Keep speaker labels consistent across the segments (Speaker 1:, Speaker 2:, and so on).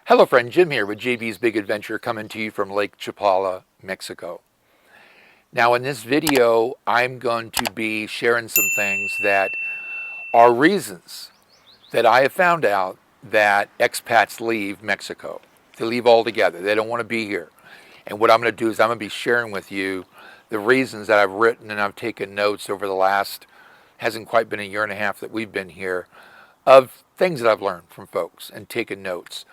Speaker 1: Hello friend, Jim here with JV's Big Adventure coming to you from Lake Chapala, Mexico. Now in this video, I'm going to be sharing some things that are reasons that I have found out that expats leave Mexico. They leave altogether. They don't want to be here. And what I'm going to do is I'm going to be sharing with you the reasons that I've written and I've taken notes over the last, hasn't quite been a year and a half that we've been here, of things that I've learned from folks and taken notes.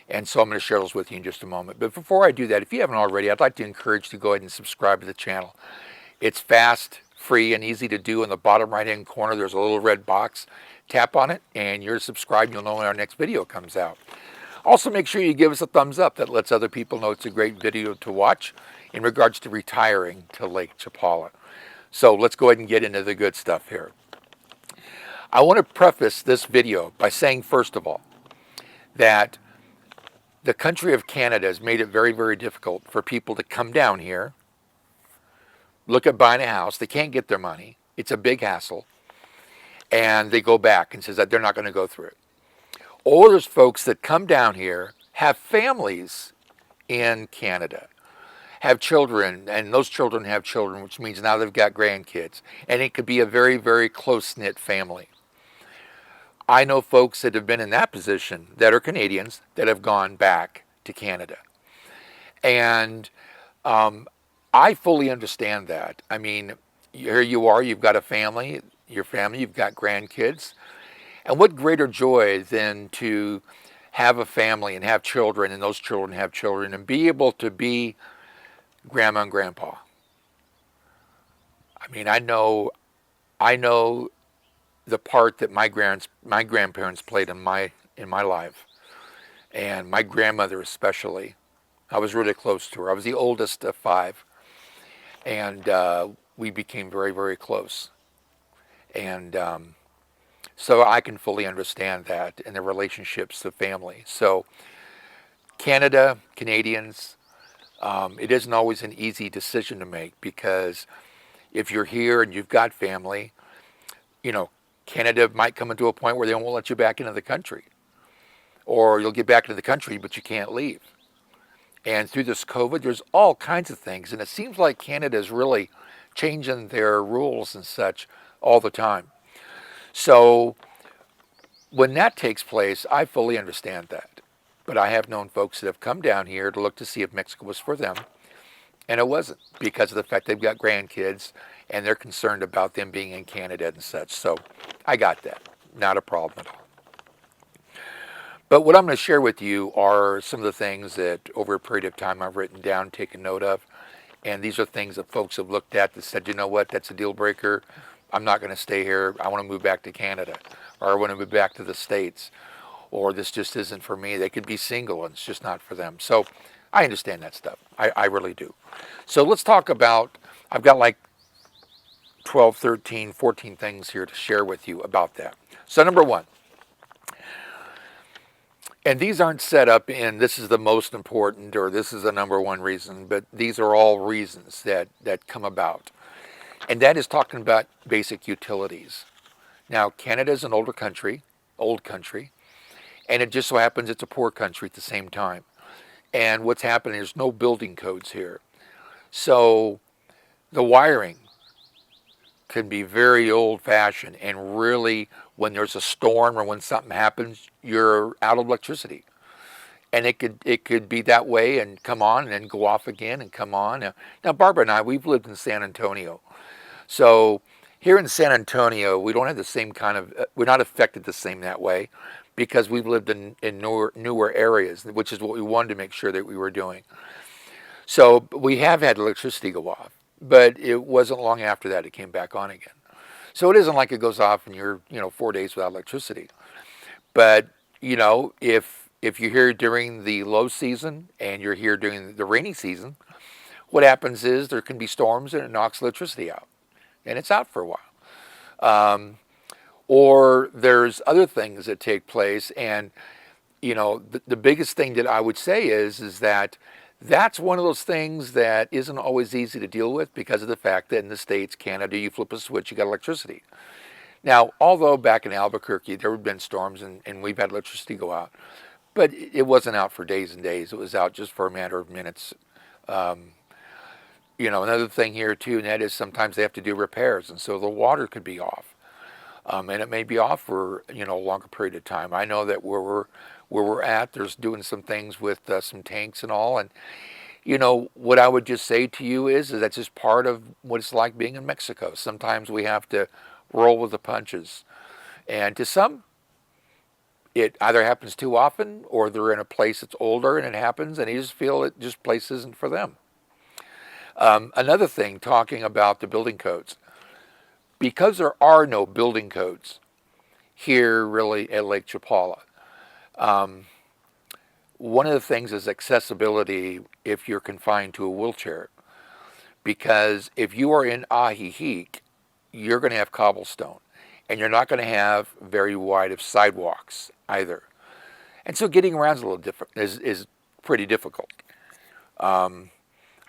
Speaker 1: And so I'm going to share those with you in just a moment. But before I do that, if you haven't already, I'd like to encourage you to go ahead and subscribe to the channel. It's fast, free, and easy to do. In the bottom right-hand corner, there's a little red box. Tap on it, and you're subscribed. You'll know when our next video comes out. Also, make sure you give us a thumbs up. That lets other people know it's a great video to watch in regards to retiring to Lake Chapala. So let's go ahead and get into the good stuff here. I want to preface this video by saying, first of all, that the country of Canada has made it very, very difficult for people to come down here, look at buying a house. They can't get their money. It's a big hassle. And they go back and says that they're not going to go through it. Or there's folks that come down here, have families in Canada, have children, and those children have children, which means now they've got grandkids. And it could be a very, very close-knit family. I know folks that have been in that position that are Canadians that have gone back to Canada. And I fully understand that. I mean, here you are, you've got a family, you've got grandkids. And what greater joy than to have a family and have children, and those children have children, and be able to be grandma and grandpa. I mean, I know the part that my grandparents played in my life, and my grandmother especially. I was really close to her. I was the oldest of 5, and we became very, very close. And so I can fully understand that and the relationships of family. So Canada, Canadians, it isn't always an easy decision to make, because if you're here and you've got family, you know, Canada might come into a point where they won't let you back into the country. Or you'll get back into the country, but you can't leave. And through this COVID, there's all kinds of things. And it seems like Canada is really changing their rules and such all the time. So when that takes place, I fully understand that. But I have known folks that have come down here to look to see if Mexico was for them. And it wasn't, because of the fact they've got grandkids and they're concerned about them being in Canada and such. So I got that. Not a problem at all. But what I'm going to share with you are some of the things that over a period of time I've written down, taken note of. And these are things that folks have looked at that said, you know what, that's a deal breaker. I'm not going to stay here. I want to move back to Canada, or I want to move back to the States, or this just isn't for me. They could be single and it's just not for them. So I understand that stuff. I really do. So let's talk about, I've got like 12, 13, 14 things here to share with you about that. So number one, and these aren't set up in this is the most important or this is the number one reason, but these are all reasons that come about. And that is talking about basic utilities. Now, Canada is an old country, and it just so happens it's a poor country at the same time. And what's happening, there's no building codes here. So the wiring can be very old-fashioned, and really, when there's a storm or when something happens, you're out of electricity. And it could be that way and come on and then go off again and come on. Now, Barbara and I, we've lived in San Antonio. So here in San Antonio, we don't have the same kind of, we're not affected the same that way, because we've lived in newer areas, which is what we wanted to make sure that we were doing. So we have had electricity go off, but it wasn't long after that it came back on again. So it isn't like it goes off and you're 4 days without electricity. But if you're here during the low season and you're here during the rainy season, what happens is there can be storms and it knocks electricity out, and it's out for a while. Or there's other things that take place, and the biggest thing that I would say is that that's one of those things that isn't always easy to deal with, because of the fact that in the States, Canada, you flip a switch, you got electricity. Now, although back in Albuquerque there have been storms and we've had electricity go out, But it wasn't out for days and days. It was out just for a matter of minutes. Um, Another thing here too, and that is sometimes they have to do repairs, and so the water could be off, and it may be off for a longer period of time. I know that where we're at, there's doing some things with some tanks and all, and what I would just say to you is that's just part of what it's like being in Mexico. Sometimes we have to roll with the punches, and to some, it either happens too often, or they're in a place that's older and it happens, and you just feel it just place isn't for them. Another thing, talking about the building codes, because there are no building codes here really at Lake Chapala. One of the things is accessibility if you're confined to a wheelchair. Because if you are in Ajijic, you're going to have cobblestone. And you're not going to have very wide of sidewalks either. And so getting around is a little different, is pretty difficult.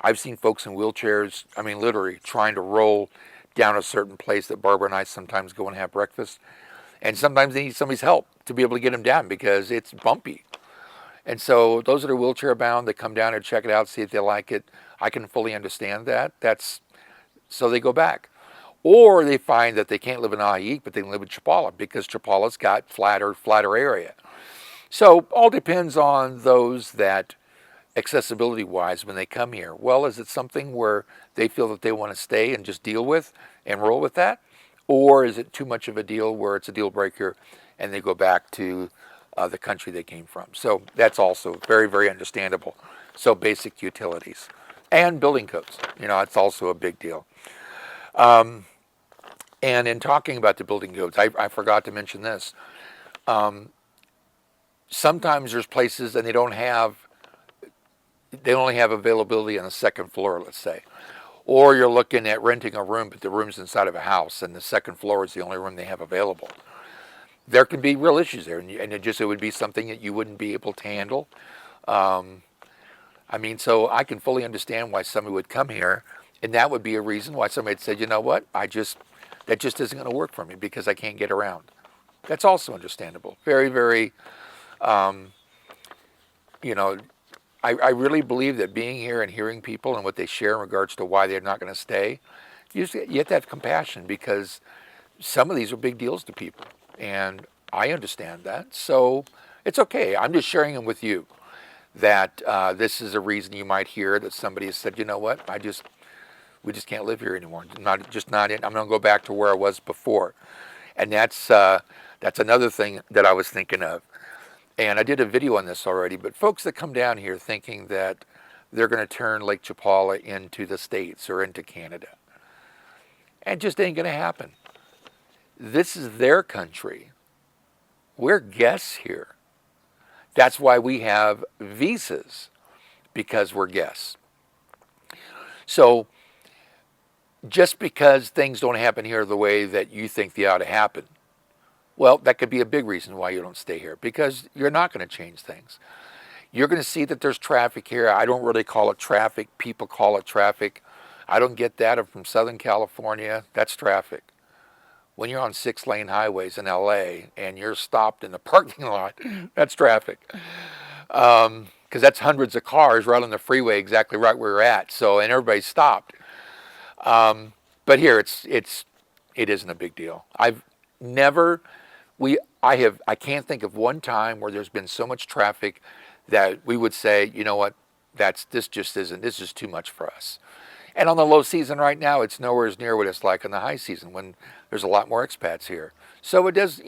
Speaker 1: I've seen folks in wheelchairs, literally trying to roll down a certain place that Barbara and I sometimes go and have breakfast. And sometimes they need somebody's help to be able to get them down because it's bumpy. And so those that are wheelchair bound, they come down and check it out, see if they like it. I can fully understand that. So they go back. Or they find that they can't live in Ajijic, but they can live in Chapala because Chapala's got flatter area. So all depends on those that, accessibility-wise, when they come here. Well, is it something where they feel that they want to stay and just deal with and roll with that? Or is it too much of a deal where it's a deal breaker and they go back to the country they came from? So that's also very, very understandable. So basic utilities and building codes, it's also a big deal. And in talking about the building codes, I forgot to mention this. Sometimes there's places and they only have availability on the second floor, let's say. Or you're looking at renting a room, but the room's inside of a house and the second floor is the only room they have available. There can be real issues there, and it would be something that you wouldn't be able to handle. So I can fully understand why somebody would come here, and that would be a reason why somebody said, you know what, that just isn't going to work for me because I can't get around. That's also understandable. Very, very, I really believe that being here and hearing people and what they share in regards to why they're not going to stay, you have to have compassion because some of these are big deals to people. And I understand that. So it's okay. I'm just sharing them with you that this is a reason you might hear that somebody has said, you know what, we just can't live here anymore. I'm going to go back to where I was before. And that's another thing that I was thinking of. And I did a video on this already, but folks that come down here thinking that they're going to turn Lake Chapala into the States or into Canada. And just ain't going to happen. This is their country. We're guests here. That's why we have visas, because we're guests. So just because things don't happen here the way that you think they ought to happen, well, that could be a big reason why you don't stay here, because you're not going to change things. You're going to see that there's traffic here. I don't really call it traffic. People call it traffic. I don't get that. I'm from Southern California. That's traffic. When you're on 6-lane highways in LA and you're stopped in the parking lot, that's traffic. Because that's hundreds of cars right on the freeway exactly right where we're at. So, and everybody's stopped. But here it isn't a big deal. I can't think of one time where there's been so much traffic that we would say, you know what, this is too much for us. And on the low season right now, it's nowhere near what it's like on the high season when there's a lot more expats here. So it does,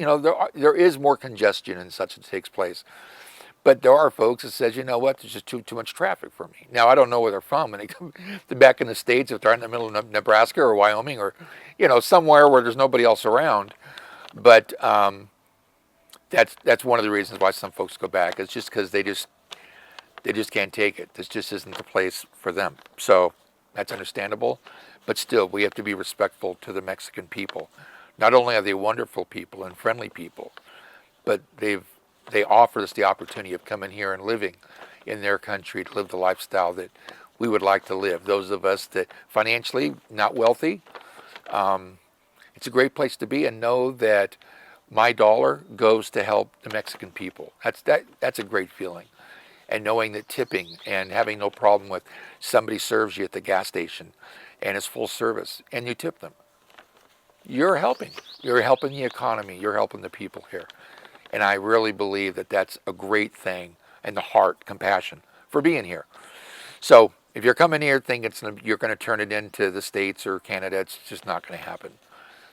Speaker 1: there is more congestion and such that takes place. But there are folks that says, you know what, there's just too much traffic for me. Now, I don't know where they're from. When they come back in the States, if they're in the middle of Nebraska or Wyoming or, somewhere where there's nobody else around. But that's one of the reasons why some folks go back. It's just because they just can't take it. This just isn't the place for them. So that's understandable. But still, we have to be respectful to the Mexican people. Not only are they wonderful people and friendly people, but they offer us the opportunity of coming here and living in their country to live the lifestyle that we would like to live. Those of us that financially not wealthy, it's a great place to be, and know that my dollar goes to help the Mexican people. That's a great feeling. And knowing that tipping and having no problem with somebody serves you at the gas station and it's full service and you tip them. You're helping. You're helping the economy. You're helping the people here. And I really believe that that's a great thing, and the heart, compassion for being here. So if you're coming here thinking you're going to turn it into the States or Canada, it's just not going to happen.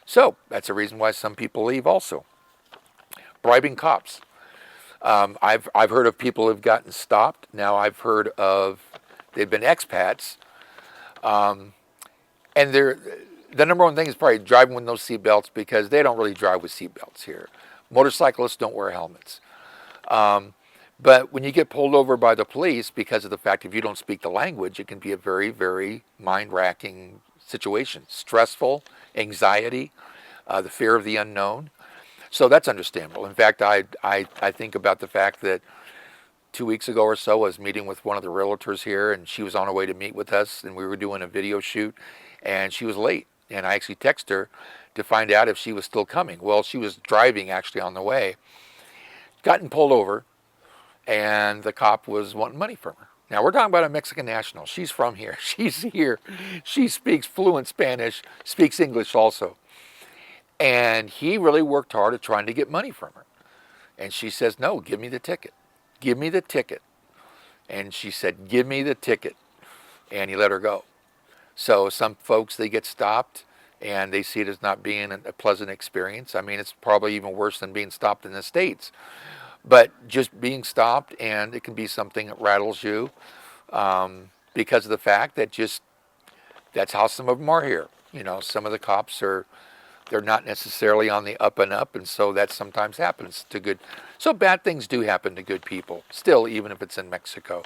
Speaker 1: So that's a reason why some people leave also. Bribing cops. I've heard of people who've gotten stopped. Now I've heard of, they've been expats, and the number one thing is probably driving with no seatbelts, because they don't really drive with seatbelts here. Motorcyclists don't wear helmets. But when you get pulled over by the police, because of the fact if you don't speak the language, it can be a very, very mind-racking situation. Stressful, anxiety, the fear of the unknown. So that's understandable. In fact, I think about the fact that 2 weeks ago or so, I was meeting with one of the realtors here, and she was on her way to meet with us, and we were doing a video shoot, and she was late. And I actually texted her to find out if she was still coming. Well, she was driving actually on the way, gotten pulled over, and the cop was wanting money from her. Now, we're talking about a Mexican national. She's from here. She's here. She speaks fluent Spanish, speaks English also. And he really worked hard at trying to get money from her. And she says, no, give me the ticket. Give me the ticket. And she said, give me the ticket. And he let her go. So some folks, they get stopped and they see it as not being a pleasant experience. I mean, it's probably even worse than being stopped in the States. But just being stopped, and it can be something that rattles you because of the fact that that's how some of them are here. You know, some of the cops they're not necessarily on the up and up, and so that sometimes happens to good. So bad things do happen to good people, still, even if it's in Mexico.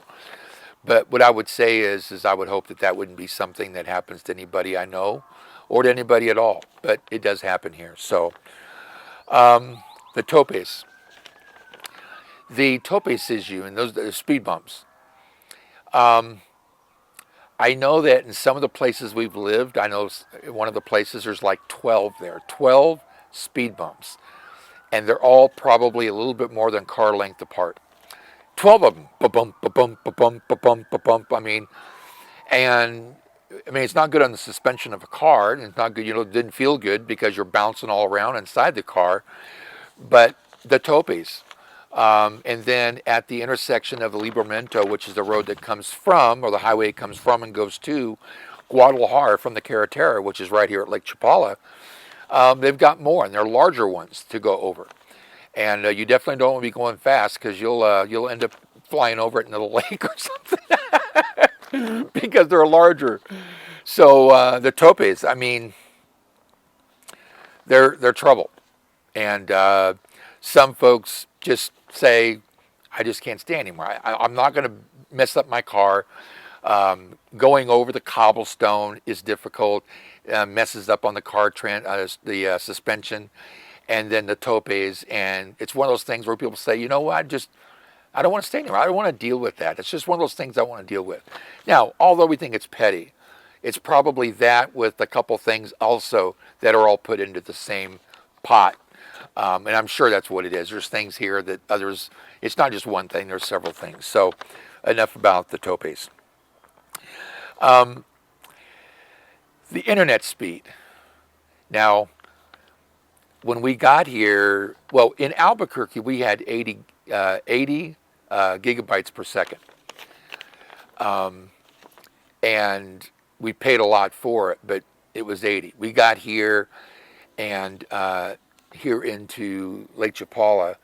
Speaker 1: But what I would say is I would hope that wouldn't be something that happens to anybody I know or to anybody at all. But it does happen here. So the topes. The topes issue and those the speed bumps. I know that in some of the places we've lived, I know one of the places there's like 12 there, 12 speed bumps. And they're all probably a little bit more than car length apart. 12 of them, ba-bump, ba-bump, ba-bump, ba-bump, ba-bump. I mean, it's not good on the suspension of a car, and it's not good, it didn't feel good because you're bouncing all around inside the car. But the topes. And then at the intersection of the Libramento, which is the road that comes from, or the highway it comes from and goes to Guadalajara from the carretera, which is right here at Lake Chapala, they've got more, and they're larger ones to go over. And you definitely don't want to be going fast, because you'll end up flying over it into the lake or something because they're larger. So the topes, I mean, they're trouble. And some folks just say, I just can't stand anymore. I'm not going to mess up my car. Going over the cobblestone is difficult. Messes up on the car the suspension, and then the topes. And it's one of those things where people say, you know what, I don't want to stay anymore. I don't want to deal with that. It's just one of those things I want to deal with. Now, although we think it's petty, it's probably that with a couple things also that are all put into the same pot. And I'm sure that's what it is. There's things here that others, it's not just one thing, there's several things. So enough about the topes. The internet speed. Now, when we got here, well, in Albuquerque, we had 80 gigabytes per second. And we paid a lot for it, but it was 80. We got here and here into Lake Chapala,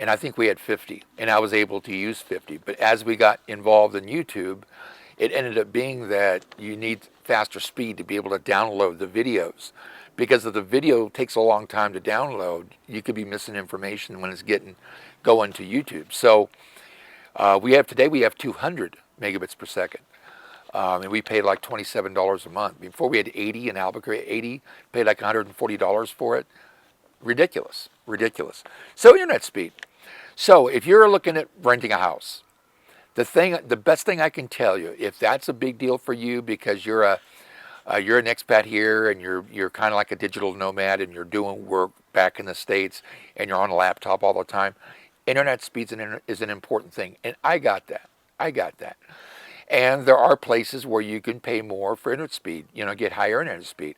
Speaker 1: and I think we had 50, and I was able to use 50. But as we got involved in YouTube, it ended up being that you need faster speed to be able to download the videos. Because if the video takes a long time to download, you could be missing information when it's going to YouTube. So we have 200 megabits per second. And we paid like $27 a month. Before we had 80 in Albuquerque, paid like $140 for it. Ridiculous. So internet speed. So if you're looking at renting a house, the best thing I can tell you, if that's a big deal for you because you're you're an expat here and you're kind of like a digital nomad and you're doing work back in the States and you're on a laptop all the time, internet speed is an important thing. And I got that. I got that. And there are places where you can pay more for internet speed, get higher internet speed.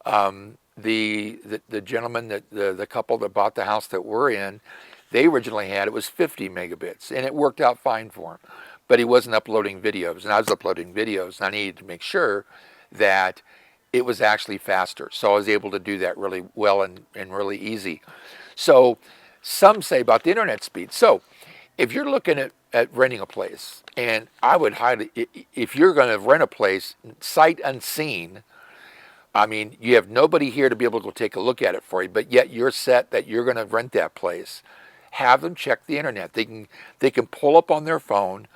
Speaker 1: The gentleman, the couple that bought the house that we're in, they originally had, it was 50 megabits, and it worked out fine for him. But he wasn't uploading videos, and I was uploading videos, and I needed to make sure that it was actually faster. So I was able to do that really well and really easy. So some say about the internet speed. So if you're looking at renting a place, and I would highly, if you're going to rent a place sight unseen, I mean, you have nobody here to be able to go take a look at it for you, but yet you're set that you're going to rent that place. Have them check the internet. They can pull up on their phone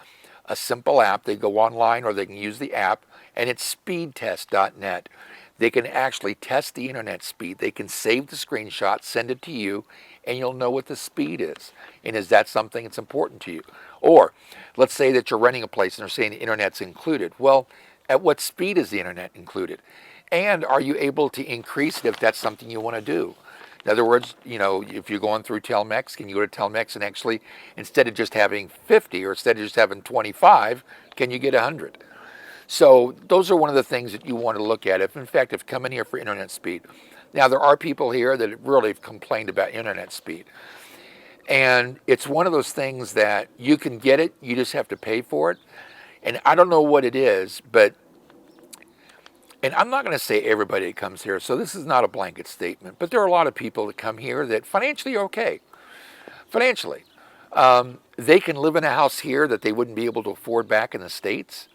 Speaker 1: a simple app. They go online or they can use the app, and it's speedtest.net. They can actually test the internet speed. They can save the screenshot, send it to you, and you'll know what the speed is. And is that something that's important to you? Or let's say that you're renting a place and they're saying the internet's included. Well, at what speed is the internet included? And are you able to increase it if that's something you want to do? In other words, if you're going through Telmex, can you go to Telmex and actually, instead of just having 50 or instead of just having 25, can you get 100? So those are one of the things that you want to look at. If come in here for internet speed. Now, there are people here that really have complained about internet speed. And it's one of those things that you can get it, you just have to pay for it. And I don't know what it is, and I'm not going to say everybody that comes here, so this is not a blanket statement, but there are a lot of people that come here that financially are okay. Financially. They can live in a house here that they wouldn't be able to afford back in the States.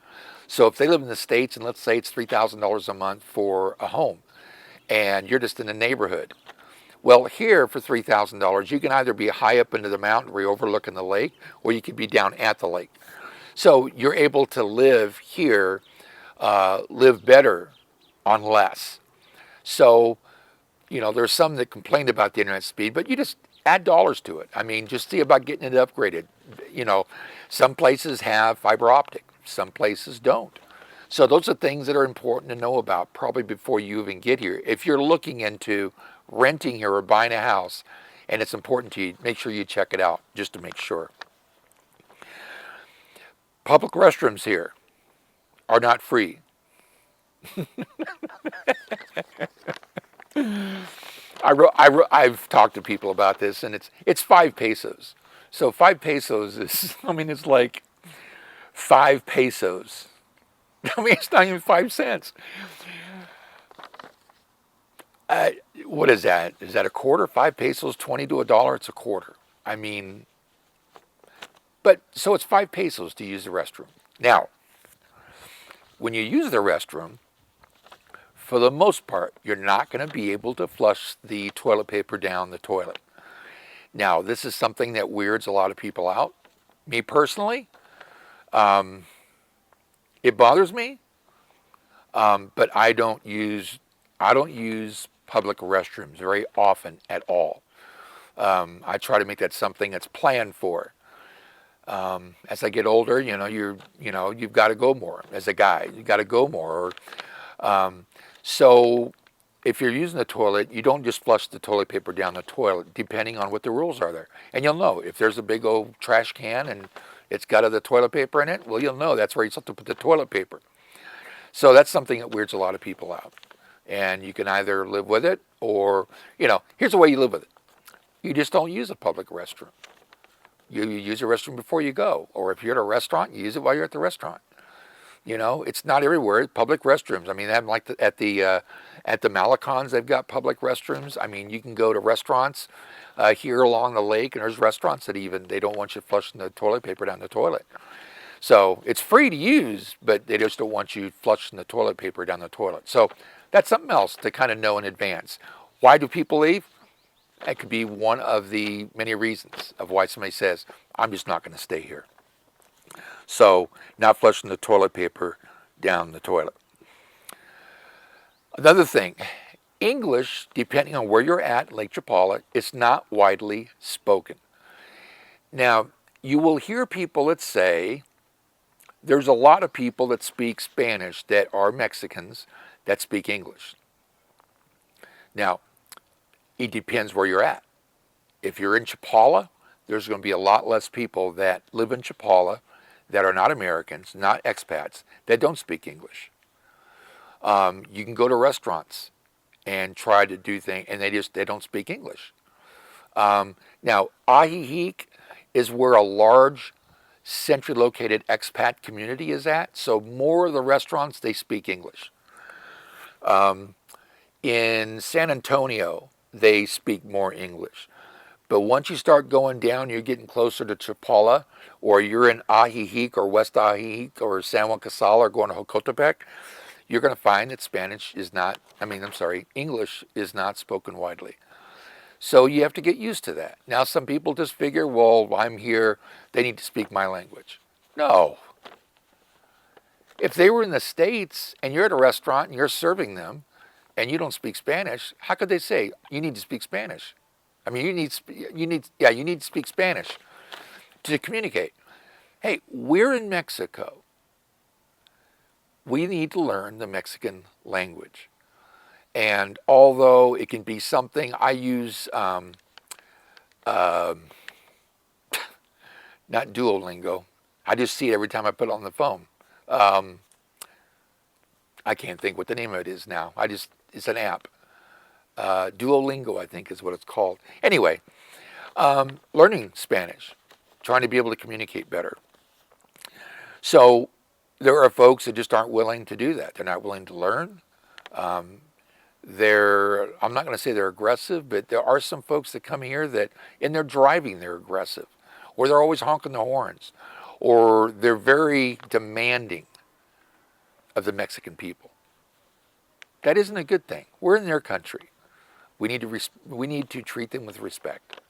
Speaker 1: So if they live in the States, and let's say it's $3,000 a month for a home, and you're just in the neighborhood. Well, here for $3,000, you can either be high up into the mountain where you're overlooking the lake, or you could be down at the lake. So you're able to live here, live better on less. So, there's some that complain about the internet speed, but you just add dollars to it. I mean, just see about getting it upgraded. Some places have fiber optic, some places don't. So those are things that are important to know about probably before you even get here. If you're looking into renting here or buying a house and it's important to you, make sure you check it out just to make sure. Public restrooms here are not free. I've talked to people about this, and it's 5 pesos. So 5 pesos is, it's like 5 pesos. It's not even 5 cents. What is that? Is that a quarter? 5 pesos, 20 to $1? It's a quarter. But so it's 5 pesos to use the restroom. Now, when you use the restroom, for the most part, you're not going to be able to flush the toilet paper down the toilet. Now, this is something that weirds a lot of people out. Me personally, it bothers me, but I don't use public restrooms very often at all. I try to make that something that's planned for. As I get older, you've got to go more. As a guy, you got to go more. So if you're using the toilet, you don't just flush the toilet paper down the toilet, depending on what the rules are there. And you'll know if there's a big old trash can and it's got the toilet paper in it, well, you'll know that's where you're supposed to put the toilet paper. So that's something that weirds a lot of people out. And you can either live with it or, here's the way you live with it. You just don't use a public restroom. You use a restroom before you go. Or if you're at a restaurant, you use it while you're at the restaurant. It's not everywhere. Public restrooms. They have like at the Malecons, they've got public restrooms. You can go to restaurants here along the lake, and there's restaurants that they don't want you flushing the toilet paper down the toilet. So it's free to use, but they just don't want you flushing the toilet paper down the toilet. So that's something else to kind of know in advance. Why do people leave? That could be one of the many reasons of why somebody says, I'm just not going to stay here. So, not flushing the toilet paper down the toilet. Another thing, English, depending on where you're at, Lake Chapala, it's not widely spoken. Now, you will hear people that say, there's a lot of people that speak Spanish that are Mexicans that speak English. Now, it depends where you're at. If you're in Chapala, there's going to be a lot less people that live in Chapala that are not Americans, not expats, that don't speak English. You can go to restaurants and try to do things, and they don't speak English. Now, Ajijic is where a large, centrally located expat community is at. So more of the restaurants, they speak English. In San Antonio, they speak more English. But once you start going down, you're getting closer to Chapala, or you're in Ajijic or West Ajijic or San Juan Casal or going to Jocotepec, you're going to find that English is not spoken widely. So you have to get used to that. Now, some people just figure, well, I'm here, they need to speak my language. No. If they were in the States and you're at a restaurant and you're serving them and you don't speak Spanish, how could they say, you need to speak Spanish? I mean, you need to speak Spanish to communicate. Hey, we're in Mexico. We need to learn the Mexican language. And although it can be something, I use, not Duolingo. I just see it every time I put it on the phone. I can't think what the name of it is now. It's an app. Duolingo, I think, is what it's called. Anyway, learning Spanish, trying to be able to communicate better. So there are folks that just aren't willing to do that. They're not willing to learn. I'm not going to say they're aggressive, but there are some folks that come here that in their driving they're aggressive, or they're always honking the horns, or they're very demanding of the Mexican people. That isn't a good thing. We're in their country. We need to treat them with respect.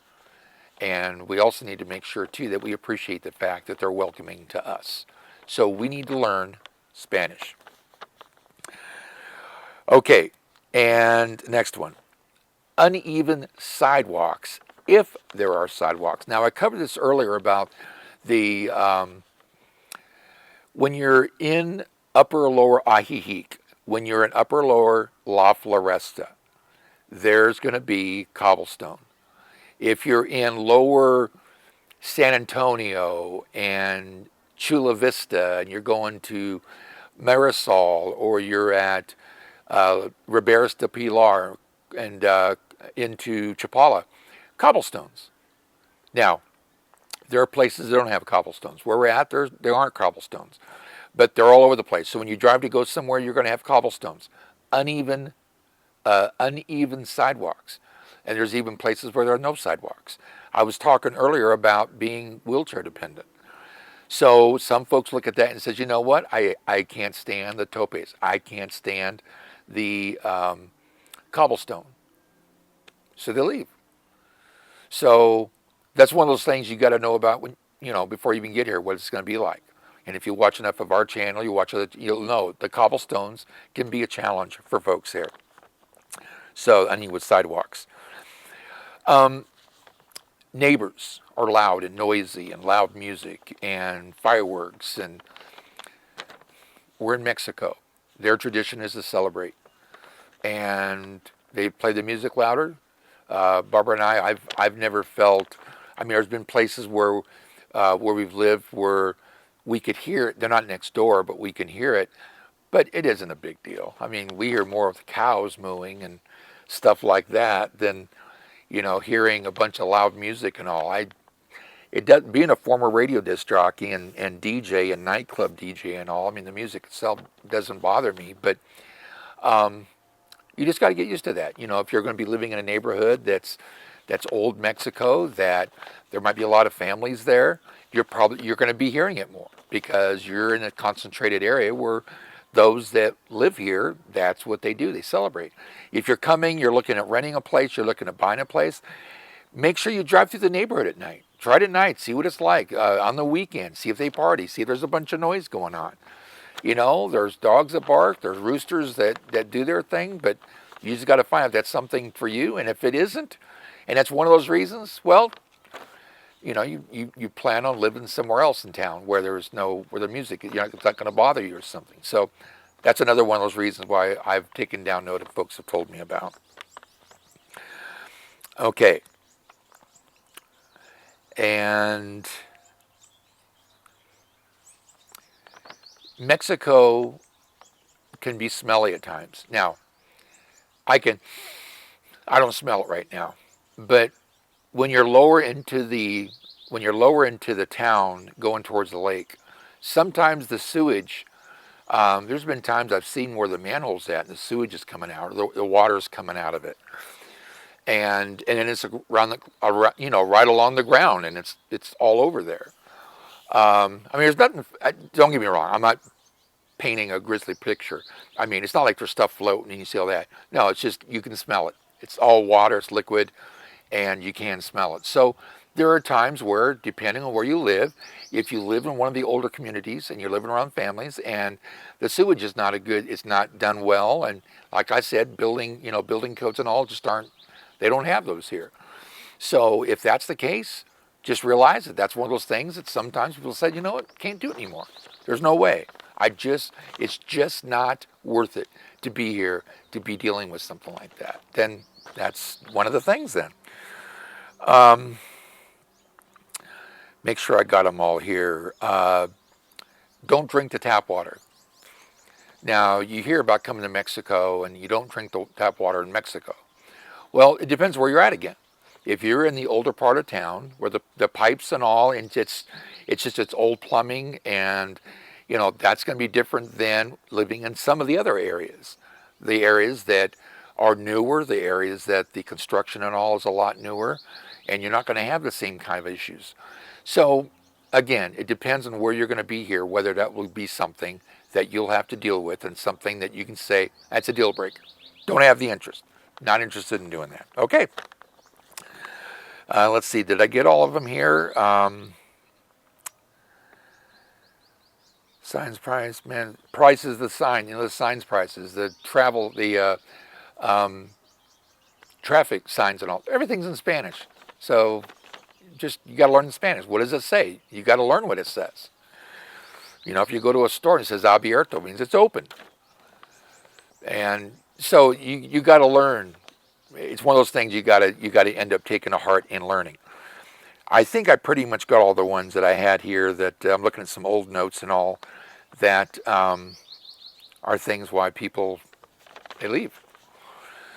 Speaker 1: And we also need to make sure, too, that we appreciate the fact that they're welcoming to us. So we need to learn Spanish. Okay, and next one. Uneven sidewalks, if there are sidewalks. Now, I covered this earlier about the, when you're in upper or lower Ajijic, when you're in upper or lower La Floresta, there's going to be cobblestone. If you're in lower San Antonio and Chula Vista and you're going to Marisol, or you're at Riberas de Pilar and into Chapala, cobblestones. Now, there are places that don't have cobblestones. Where we're at, there aren't cobblestones, but they're all over the place. So when you drive to go somewhere, you're going to have cobblestones, uneven sidewalks. And there's even places where there are no sidewalks. I was talking earlier about being wheelchair dependent. So some folks look at that and says, you know what, I can't stand the topes. I can't stand the cobblestone. So they leave. So that's one of those things you got to know about when, before you even get here, what it's going to be like. And if you watch enough of our channel, you'll know the cobblestones can be a challenge for folks here. So, with sidewalks. Neighbors are loud and noisy and loud music and fireworks. And we're in Mexico. Their tradition is to celebrate. And they play the music louder. Barbara and I've never felt, there's been places where we've lived where we could hear it. They're not next door, but we can hear it. But it isn't a big deal. We hear more of the cows mooing and stuff like that than, hearing a bunch of loud music and all. It doesn't, being a former radio disc jockey and DJ and nightclub DJ and all, the music itself doesn't bother me, but you just got to get used to that. If you're going to be living in a neighborhood that's old Mexico, that there might be a lot of families there, you're going to be hearing it more because you're in a concentrated area where those that live here, that's what they do. They celebrate. If you're coming, you're looking at renting a place, you're looking at buying a place, make sure you drive through the neighborhood at night. Try it at night, see what it's like. On the weekend, see if they party, see if there's a bunch of noise going on. There's dogs that bark, there's roosters that do their thing, but you just got to find out if that's something for you. And if it isn't, and that's one of those reasons, well, you plan on living somewhere else in town where the music, it's not going to bother you or something. So That's another one of those reasons why I've taken down note of folks have told me about. Okay. And Mexico can be smelly at times. Now, I don't smell it right now, but when you're lower into the town going towards the lake, sometimes the sewage, there's been times I've seen where the manhole's at and the sewage is coming out, or the water's coming out of it. And then it's around right along the ground, and it's all over there. I mean, there's nothing, don't get me wrong, I'm not painting a grisly picture. I mean, it's not like there's stuff floating and you see all that. No, it's just, you can smell it. It's all water, it's liquid, and you can smell it. So there are times where, depending on where you live, if you live in one of the older communities and you're living around families and the sewage is not it's not done well, and like I said, building codes and all they don't have those here. So if that's the case, just realize that that's one of those things that sometimes people say, you know what, can't do it anymore. There's no way. It's just not worth it to be here, to be dealing with something like that. Then that's one of the things then. Make sure I got them all here. Don't drink the tap water. Now, you hear about coming to Mexico and you don't drink the tap water in Mexico. Well, it depends where you're at again. If you're in the older part of town where the pipes and all, and it's old plumbing, and that's going to be different than living in some of the other areas. The areas that are newer, the areas that the construction and all is a lot newer, and you're not going to have the same kind of issues. So again, it depends on where you're going to be here, whether that will be something that you'll have to deal with and something that you can say, that's a deal breaker. Don't have the interest. Not interested in doing that. Okay. Let's see. Did I get all of them here? Signs price, man. Price is the sign. The signs prices, the travel, the traffic signs and all. Everything's in Spanish. So you got to learn the Spanish. What does it say? You got to learn what it says. If you go to a store and it says abierto, it means it's open. And so you got to learn. It's one of those things you got to end up taking to heart and learning. I think I pretty much got all the ones that I had here. That I'm looking at some old notes and all that are things why people they leave.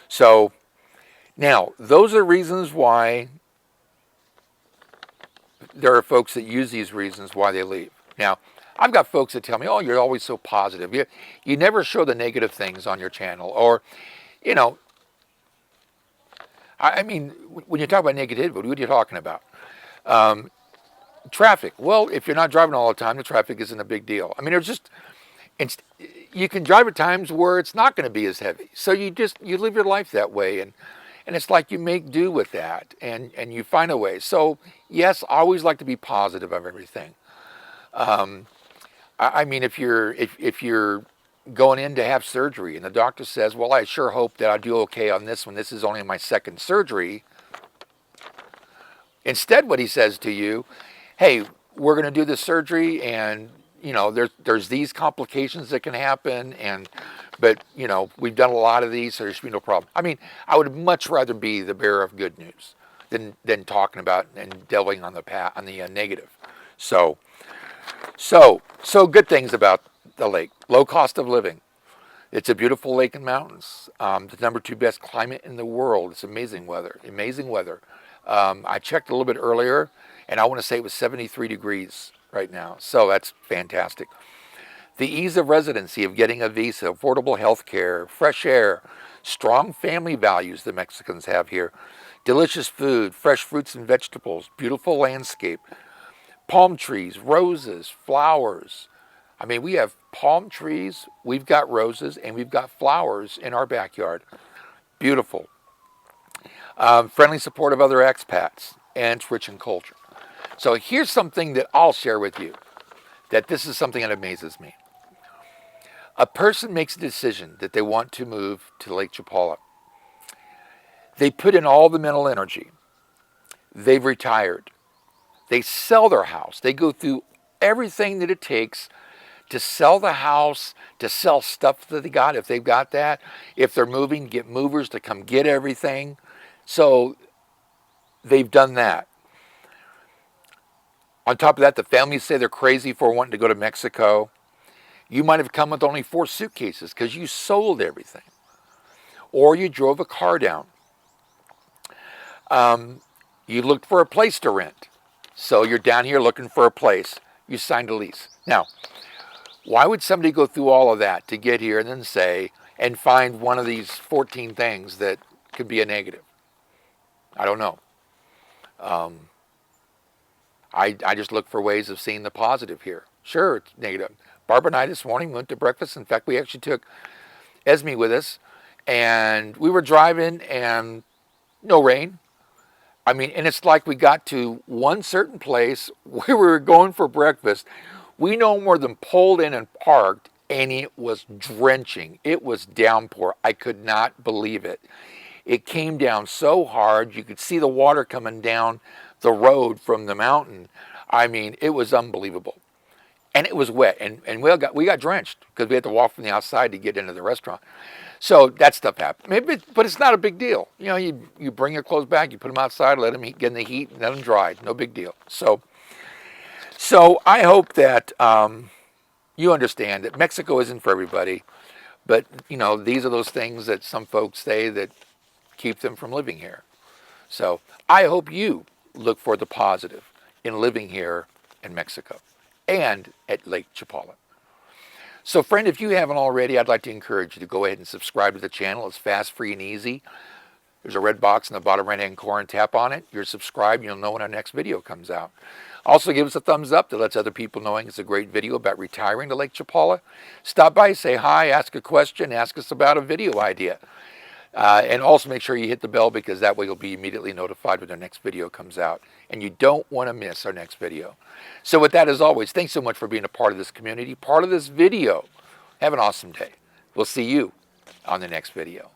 Speaker 1: So now those are reasons why there are folks that use these reasons why they leave. Now, I've got folks that tell me, oh, you're always so positive. You never show the negative things on your channel. Or, I mean, when you talk about negativity, what are you talking about? Traffic. Well, if you're not driving all the time, the traffic isn't a big deal. I mean, you can drive at times where it's not going to be as heavy. So you live your life that way. And it's like you make do with that and you find a way. So yes, I always like to be positive of everything. I mean, if you're going in to have surgery and the doctor says, well, I sure hope that I do okay on this one. This is only my second surgery. Instead, what he says to you, hey, we're going to do this surgery and, there's these complications that can happen. But we've done a lot of these, so there should be no problem. I mean, I would much rather be the bearer of good news than talking about and delving on the negative. So good things about the lake. Low cost of living. It's a beautiful lake and mountains. The number 2 best climate in the world. It's amazing weather. Amazing weather. I checked a little bit earlier, and I want to say it was 73 degrees right now. So that's fantastic. The ease of residency, of getting a visa, affordable health care, fresh air, strong family values the Mexicans have here, delicious food, fresh fruits and vegetables, beautiful landscape, palm trees, roses, flowers. I mean, we have palm trees, we've got roses, and we've got flowers in our backyard. Beautiful. Friendly support of other expats, and it's rich in culture. So here's something that I'll share with you, that this is something that amazes me. A person makes a decision that they want to move to Lake Chapala. They put in all the mental energy. They've retired. They sell their house. They go through everything that it takes to sell the house, to sell stuff that they got, if they've got that. If they're moving, get movers to come get everything. So they've done that. On top of that, the families say they're crazy for wanting to go to Mexico. You might have come with only 4 suitcases because you sold everything. Or you drove a car down. You looked for a place to rent. So you're down here looking for a place. You signed a lease. Now, why would somebody go through all of that to get here and then say, and find one of these 14 things that could be a negative? I don't know. I just look for ways of seeing the positive here. Sure, it's negative. Barbara and I this morning went to breakfast. In fact, we actually took Esme with us, and we were driving and no rain. I mean, and it's like we got to one certain place where we were going for breakfast. We no more than pulled in and parked, and it was drenching. It was downpour. I could not believe it. It came down so hard. You could see the water coming down the road from the mountain. I mean, it was unbelievable. And it was wet. And we got drenched because we had to walk from the outside to get into the restaurant. So that stuff happened. Maybe, but it's not a big deal. You know, you bring your clothes back, you put them outside, let them get in the heat, and let them dry. No big deal. So I hope that you understand that Mexico isn't for everybody. But, you know, these are those things that some folks say that keep them from living here. So I hope you look for the positive in living here in Mexico and at Lake Chapala. So friend, if you haven't already, I'd like to encourage you to go ahead and subscribe to the channel. It's fast, free, and easy. There's a red box in the bottom right-hand corner. Tap on it. You're subscribed. You'll know when our next video comes out. Also, give us a thumbs up that lets other people know it's a great video about retiring to Lake Chapala. Stop by, say hi, ask a question, ask us about a video idea. And also make sure you hit the bell because that way you'll be immediately notified when our next video comes out. And you don't want to miss our next video. So with that, as always, thanks so much for being a part of this community, part of this video. Have an awesome day. We'll see you on the next video.